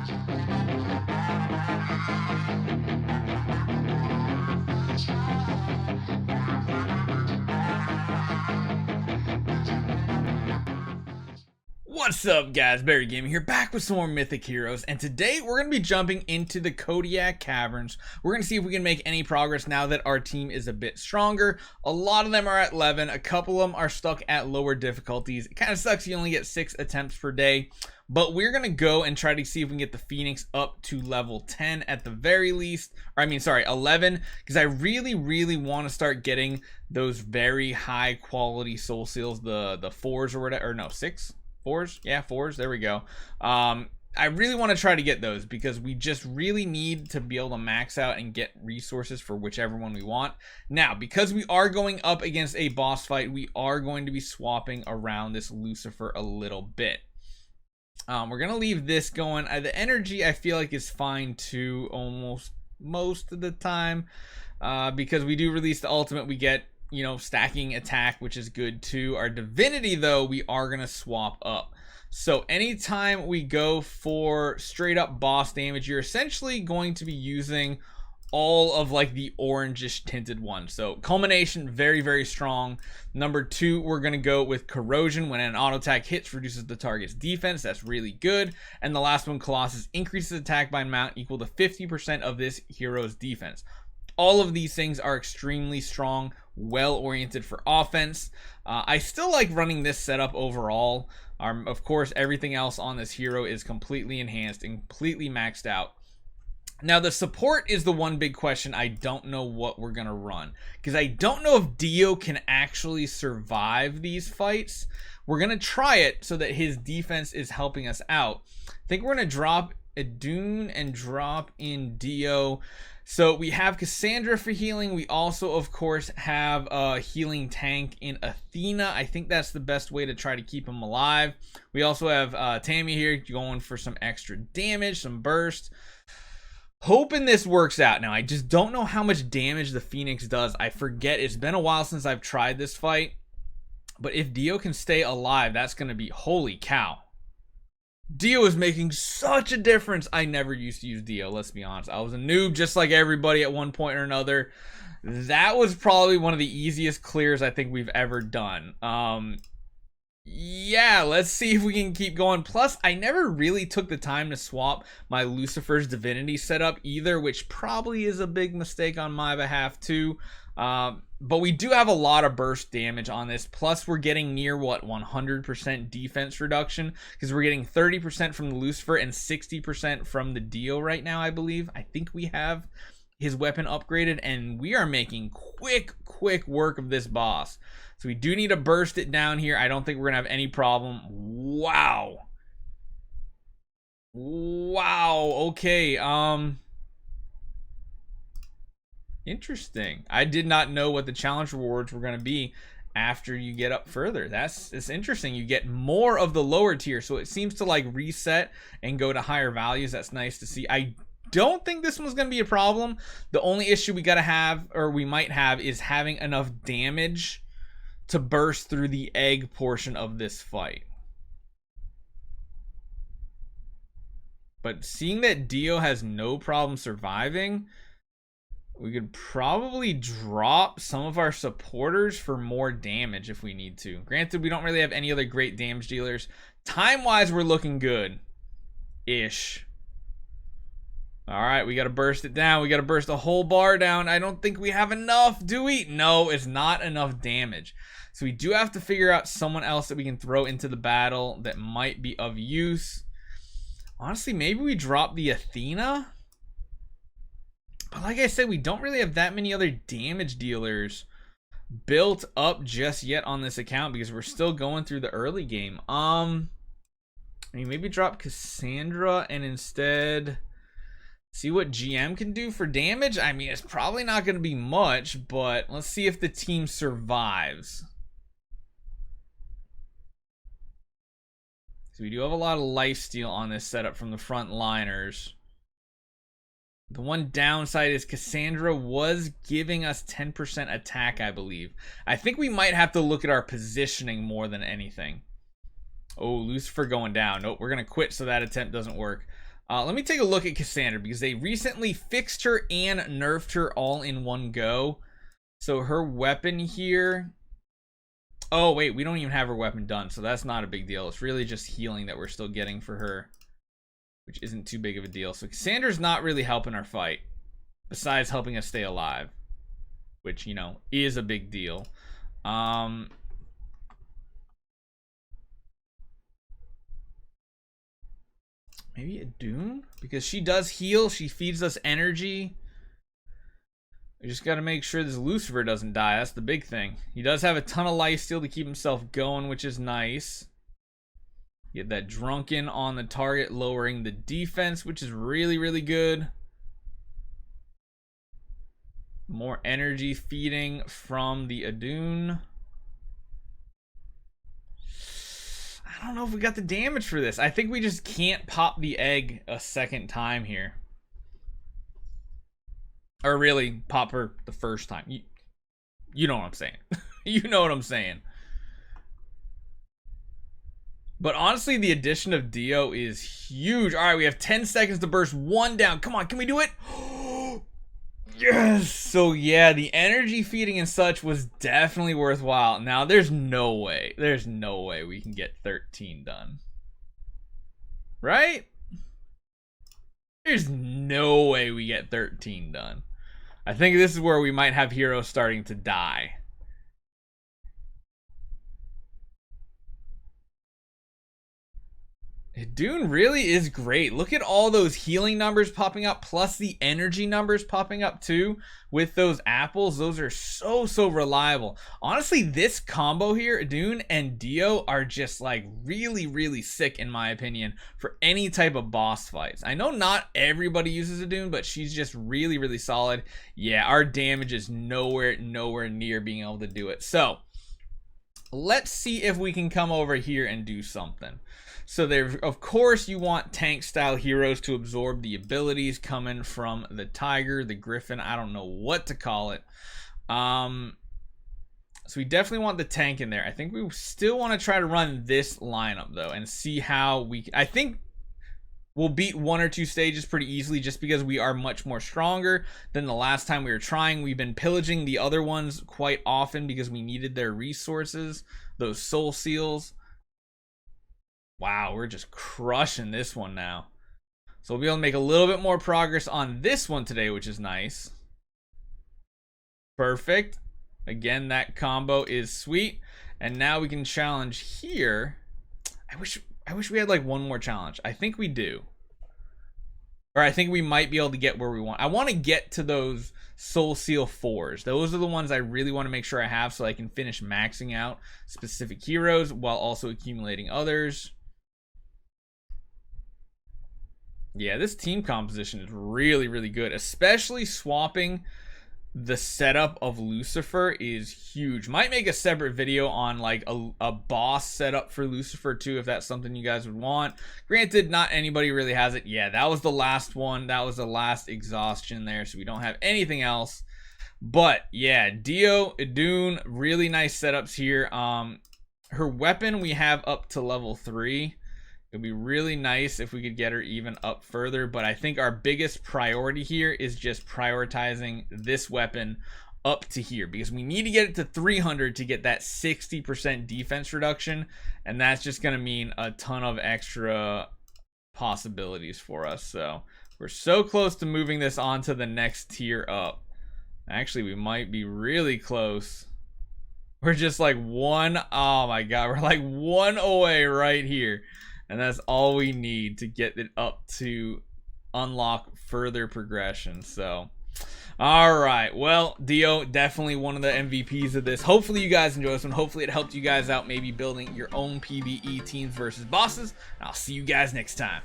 What's up, guys? BARRYGAMING here, back with some more Mythic heroes, and today we're going to be jumping into the Zodiac Caverns. We're going to see if we can make any progress now that our team is a bit stronger. A lot of them are at 11, a couple of them are stuck at lower difficulties. It kind of sucks you only get 6 attempts per day, but we're going to go and try to see if we can get the Phoenix up to level 10 at the very least. Or 11, because I really want to start getting those very high quality soul seals, the 4s or whatever, or no, 6? 4s? Yeah, 4s. There we go. I really want to try to get those because we just really need to be able to max out and get resources for whichever one we want. Now, because we are going up against a boss fight, we are going to be swapping around this Lucifer a little bit. We're going to leave this going. The energy I feel like is fine too, almost most of the time, because we do release the ultimate. We get, you know, stacking attack, which is good too. Our divinity, though, we are going to swap up. So anytime we go for straight up boss damage, you're essentially going to be using all of like the orangish tinted one. So culmination, very strong. Number 2, we're going to go with corrosion. When an auto attack hits, reduces the target's defense. That's really good. And the last one, Colossus, increases attack by amount equal to 50% of this hero's defense. All of these things are extremely strong, well oriented for offense. I still like running this setup overall. Of course, everything else on this hero is completely enhanced and completely maxed out. Now, the support is the one big question. I don't know what we're going to run, because I don't know if Dio can actually survive these fights. We're going to try it so that his defense is helping us out. I think we're going to drop Idun and drop in Dio. So we have Cassandra for healing. We also, of course, have a healing tank in Athena. I think that's the best way to try to keep him alive. We also have Tammy here going for some extra damage, some burst. Hoping this works out. Now, I just don't know how much damage the Phoenix does. I forget. It's been a while since I've tried this fight. But if Dio can stay alive, that's going to be, holy cow. Dio is making such a difference. I never used to use Dio, let's be honest. I was a noob just like everybody at one point or another. That was probably one of the easiest clears I think we've ever done. Yeah, let's see if we can keep going. Plus, I never really took the time to swap my Lucifer's divinity setup either, which probably is a big mistake on my behalf too. But we do have a lot of burst damage on this. Plus, we're getting near, what, 100% defense reduction, because we're getting 30% from the Lucifer and 60% from the Dio right now, I believe. I think we have his weapon upgraded, and we are making quick work of this boss. So we do need to burst it down here. I don't think we're going to have any problem. Wow. Okay. Interesting. I did not know what the challenge rewards were going to be after you get up further. It's interesting. You get more of the lower tier, so it seems to like reset and go to higher values. That's nice to see. I don't think this one's going to be a problem. The only issue we got to have, or we might have, is having enough damage to burst through the egg portion of this fight. But seeing that Dio has no problem surviving, we could probably drop some of our supporters for more damage if we need to. Granted, we don't really have any other great damage dealers. Time-wise, we're looking good-ish. Alright, we got to burst it down. We got to burst the whole bar down. I don't think we have enough, do we? No, it's not enough damage. So we do have to figure out someone else that we can throw into the battle that might be of use. Honestly, maybe we drop the Athena? But like I said, we don't really have that many other damage dealers built up just yet on this account because we're still going through the early game. I mean, maybe drop Cassandra and instead see what GM can do for damage. I mean, it's probably not going to be much, but let's see if the team survives. So we do have a lot of lifesteal on this setup from the front liners. The one downside is Cassandra was giving us 10% attack, I believe. I think we might have to look at our positioning more than anything. Oh, Lucifer going down. Nope, we're going to quit so that attempt doesn't work. Let me take a look at Cassandra because they recently fixed her and nerfed her all in one go. So her weapon here... Oh, wait, we don't even have her weapon done, so that's not a big deal. It's really just healing that we're still getting for her, which isn't too big of a deal. So Cassandra's not really helping our fight, besides helping us stay alive, which, you know, is a big deal. Maybe Idun? Because she does heal, she feeds us energy. We just got to make sure this Lucifer doesn't die. That's the big thing. He does have a ton of lifesteal to keep himself going, which is nice. Get that drunken on the target, lowering the defense, which is really, really good. More energy feeding from the Idun. I don't know if we got the damage for this. I think we just can't pop the egg a second time here. Or really, pop her the first time. You know what I'm saying. You know what I'm saying. But honestly, the addition of Dio is huge. All right, we have 10 seconds to burst one down. Come on, can we do it? Yes! So yeah, the energy feeding and such was definitely worthwhile. Now, there's no way we can get 13 done. Right? There's no way we get 13 done. I think this is where we might have heroes starting to die. Idun really is great. Look at all those healing numbers popping up, plus the energy numbers popping up too with those apples. Those are so reliable. Honestly, this combo here, Idun and Dio, are just like really sick in my opinion for any type of boss fights. I know not everybody uses Idun, but she's just really solid. Yeah, our damage is nowhere near being able to do it. So let's see if we can come over here and do something. So there, of course, you want tank style heroes to absorb the abilities coming from the tiger, the griffin. I don't know what to call it. So we definitely want the tank in there. I think we still want to try to run this lineup though and see how we, I think we'll beat 1 or 2 stages pretty easily just because we are much more stronger than the last time we were trying. We've been pillaging the other ones quite often because we needed their resources, those soul seals. Wow, we're just crushing this one now. So we'll be able to make a little bit more progress on this one today, which is nice. Perfect. Again, that combo is sweet. And now we can challenge here. I wish we had like one more challenge. I think we do. Or I think we might be able to get where we want. I want to get to those Soul Seal 4s. Those are the ones I really want to make sure I have so I can finish maxing out specific heroes while also accumulating others. Yeah, this team composition is really good, especially swapping the setup of Lucifer is huge. Might make a separate video on like a boss setup for Lucifer too, if that's something you guys would want. Granted, not anybody really has it. Yeah, that was the last one. That was the last exhaustion there, so we don't have anything else. But yeah, Dio, Idun, really nice setups here. Her weapon we have up to level 3. It would be really nice if we could get her even up further, but I think our biggest priority here is just prioritizing this weapon up to here because we need to get it to 300 to get that 60% defense reduction, and that's just going to mean a ton of extra possibilities for us. So we're so close to moving this on to the next tier up. Actually, we might be really close. We're just like one, oh my god, we're like one away right here. And that's all we need to get it up to unlock further progression. So, all right. Well, Dio, definitely one of the MVPs of this. Hopefully you guys enjoy this one. Hopefully it helped you guys out, maybe building your own PvE teams versus bosses. And I'll see you guys next time.